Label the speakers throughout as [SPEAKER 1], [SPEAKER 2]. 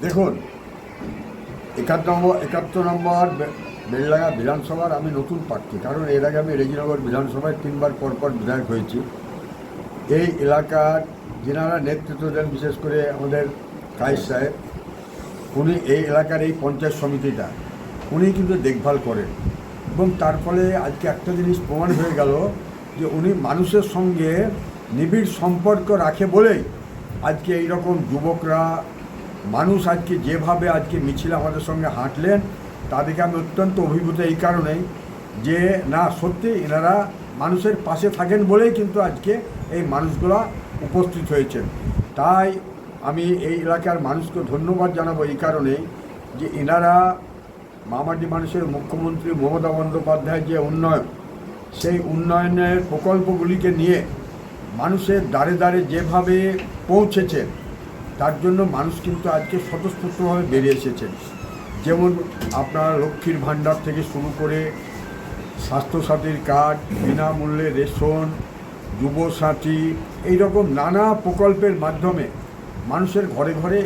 [SPEAKER 1] দেখুন, 71 নম্বর বেলডাঙ্গা বিধানসভার আমি নতুন প্রার্থী, কারণ এর আগে আমি রেজিনগর বিধানসভায় 3 বার পরপর বিধায়ক হয়েছি। এই এলাকার যেনারা নেতৃত্ব দেন, বিশেষ করে আমাদের কায়েস সাহেব, উনি এই এলাকার এই পঞ্চায়েত সমিতিটা উনি কিন্তু দেখভাল করেন, এবং তার ফলে আজকে একটা জিনিস প্রমাণ হয়ে গেল যে উনি মানুষের সঙ্গে নিবিড় সম্পর্ক রাখে বলেই আজকে এইরকম যুবকরা মানুষ আজকে যেভাবে আজকে মিছিল আমাদের সঙ্গে হাঁটলেন, তাদেরকে আমি অত্যন্ত অভিভূত এই কারণেই যে না, সত্যি এনারা মানুষের পাশে থাকেন বলেই কিন্তু আজকে এই মানুষগুলা উপস্থিত হয়েছেন। তাই আমি এই এলাকার মানুষকে ধন্যবাদ জানাবো এই কারণেই যে এনারা মামাটি মানুষের মুখ্যমন্ত্রী মমতা বন্দ্যোপাধ্যায়ের যে উন্নয়ন, সেই উন্নয়নের প্রকল্পগুলিকে নিয়ে মানুষের দ্বারে দ্বারে যেভাবে পৌঁছেছেন, তার জন্য মানুষ কিন্তু আজকে স্বতঃস্ফূর্তভাবে বেরিয়ে এসেছেন। যেমন আপনার লক্ষ্মীর ভাণ্ডার থেকে শুরু করে স্বাস্থ্যসাথীর কার্ড, বিনামূল্যে রেশন, যুবসাথী, এইরকম নানা প্রকল্পের মাধ্যমে মানুষের ঘরে ঘরে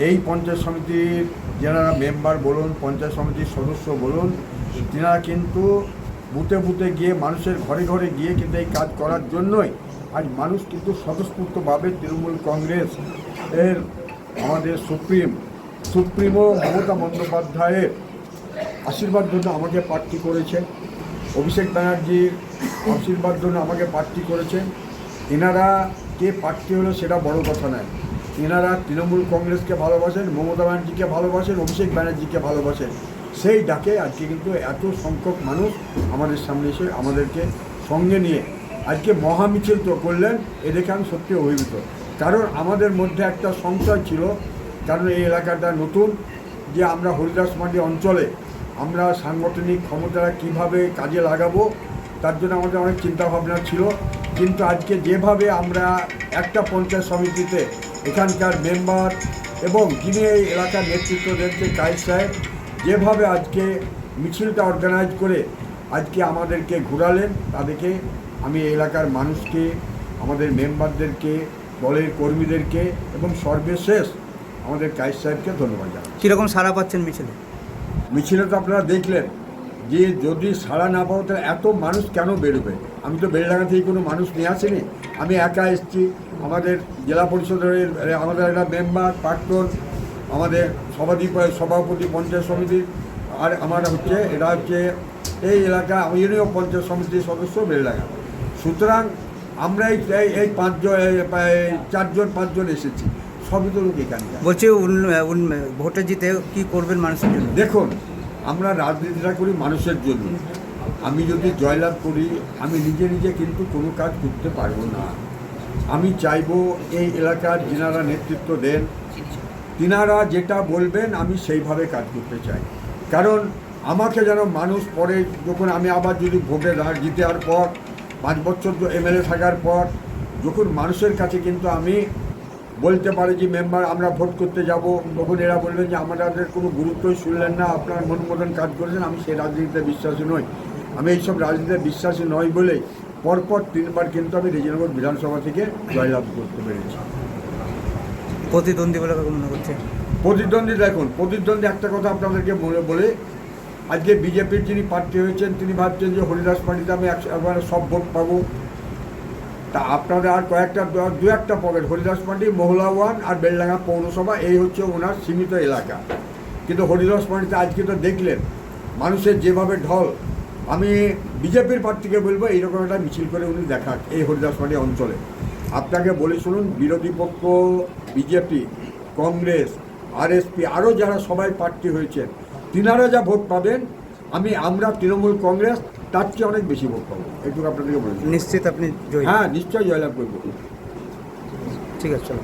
[SPEAKER 1] এই পঞ্চায়েত সমিতির যারা মেম্বার বলুন, পঞ্চায়েত সমিতির সদস্য বলুন, তিনারা কিন্তু বুথে বুথে গিয়ে মানুষের ঘরে ঘরে গিয়ে কিন্তু এই কাজ করার জন্যই আজ মানুষ কিন্তু স্বতঃস্ফূর্তভাবে তৃণমূল কংগ্রেস এর আমাদের সুপ্রিমো মমতা বন্দ্যোপাধ্যায়ের আশীর্বাদ জন্য আমাকে প্রার্থী করেছে, অভিষেক ব্যানার্জির আশীর্বাদ জন্য আমাকে প্রার্থী করেছেন। এনারা কে প্রার্থী হলো সেটা বড় কথা নয়, এনারা তৃণমূল কংগ্রেসকে ভালোবাসেন, মমতা ব্যানার্জিকে ভালোবাসেন, অভিষেক ব্যানার্জিকে ভালোবাসেন। সেই ডাকে আজকে কিন্তু এত সংখ্যক মানুষ আমাদের সামনে এসে আমাদেরকে সঙ্গে নিয়ে আজকে মহামিছিল তো করলেন, এ দেখে আমি সত্যি অভিভূত। কারণ আমাদের মধ্যে একটা সংশয় ছিল, কারণ এই এলাকাটা নতুন, যে আমরা হরিদাস মান্ডি অঞ্চলে আমরা সাংগঠনিক ক্ষমতাটা কিভাবে কাজে লাগাবো, তার জন্য আমাদের অনেক চিন্তাভাবনা ছিল। কিন্তু আজকে যেভাবে আমরা একটা পঞ্চায়েত সমিতিতে এখানকার মেম্বার এবং যিনি এই এলাকার নেতৃত্ব দিচ্ছেন কায়েস সাহেব, যেভাবে আজকে মিছিলটা অর্গানাইজ করে আজকে আমাদেরকে ঘুরালেন, তাদেরকে আমি এলাকার মানুষকে, আমাদের মেম্বারদেরকে, দলের কর্মীদেরকে এবং সর্বশেষ আমাদের কায়েস সাহেবকে ধন্যবাদ জানাই।
[SPEAKER 2] কীরকম সাড়া পাচ্ছেন মিছিলে
[SPEAKER 1] তো আপনারা দেখলেন যে যদি সাড়া না পাও তাহলে এত মানুষ কেন বেরোবে? আমি তো বেলডাঙ্গা থেকে কোনো মানুষ নিয়ে আসিনি, আমি একা এসেছি। আমাদের জেলা পরিষদের আমাদের একটা মেম্বার, প্রাক্তন আমাদের সভাপতি পঞ্চায়েত সমিতির, আর আমার এটা হচ্ছে এই এলাকা ইউনিয়ন পঞ্চায়েত সমিতির সদস্য বেলডাঙ্গা। সুতরাং আমরা এই 4জন এসেছি, সবই তো লোক এখানে।
[SPEAKER 2] বলছি ভোটে জিতে কি করবেন মানুষের জন্য?
[SPEAKER 1] দেখুন, আমরা রাজনীতিটা করি মানুষের জন্য। আমি যদি জয়লাভ করি, আমি নিজে নিজে কিন্তু কোনো কাজ করতে পারবো না। আমি চাইবো এই এলাকার যিনারা নেতৃত্ব দেন, তিনারা যেটা বলবেন আমি সেইভাবে কাজ করতে চাই। কারণ আমাকে যেন মানুষ পরে, যখন আমি আবার যদি ভোটে জিতার পর 5 বছর এমএলএ থাকার পর যখন মানুষের কাছে কিন্তু আমি বলতে পারি যে মেম্বার আমরা ভোট করতে যাব, তখন এরা বলবেন যে আমাদের কোনো গুরুত্বই শুনলেন না, আপনার মন মতন কাজ করেছেন। আমি সেই রাজনীতিতে বিশ্বাসী নই। আমি এইসব রাজনীতিতে বিশ্বাসী নই বলেই পরপর 3 বার কিন্তু আমি রেজিনগর বিধানসভা থেকে জয়লাভ করতে পেরেছি।
[SPEAKER 2] প্রতিদ্বন্দ্বী বলে মনে করছে?
[SPEAKER 1] প্রতিদ্বন্দ্বী একটা কথা আপনাদেরকে বলে, আজকে বিজেপির যিনি প্রার্থী হয়েছেন তিনি ভাবছেন যে হরিদাস মান্ডিতে আমি একবার সব ভোট পাবো। তা আপনাদের আর দু একটা পকেট, হরিদাস মান্ডি, মহলা 1 আর বেলডাঙ্গা পৌরসভা, এই হচ্ছে ওনার সীমিত এলাকা। কিন্তু হরিদাস মান্ডিতে আজকে তো দেখলেন মানুষের যেভাবে ঢল। আমি বিজেপির প্রার্থীকে বলবো এইরকম একটা মিছিল করে উনি দেখাক এই হরিদাস মান্ডি অঞ্চলে। আপনাকে বলে শুনুন, বিরোধী পক্ষ বিজেপি, কংগ্রেস, আরএসপি, আরও যারা সবাই প্রার্থী হয়েছেন, তিনারা যা ভোট পাবেন আমরা তৃণমূল কংগ্রেস তার চেয়ে অনেক বেশি ভোট পাবো, এইটুকু আপনাদেরকে বলেছি।
[SPEAKER 2] নিশ্চিত আপনি?
[SPEAKER 1] হ্যাঁ, নিশ্চয়ই জয়লাভ করবো।
[SPEAKER 2] ঠিক আছে, চলো।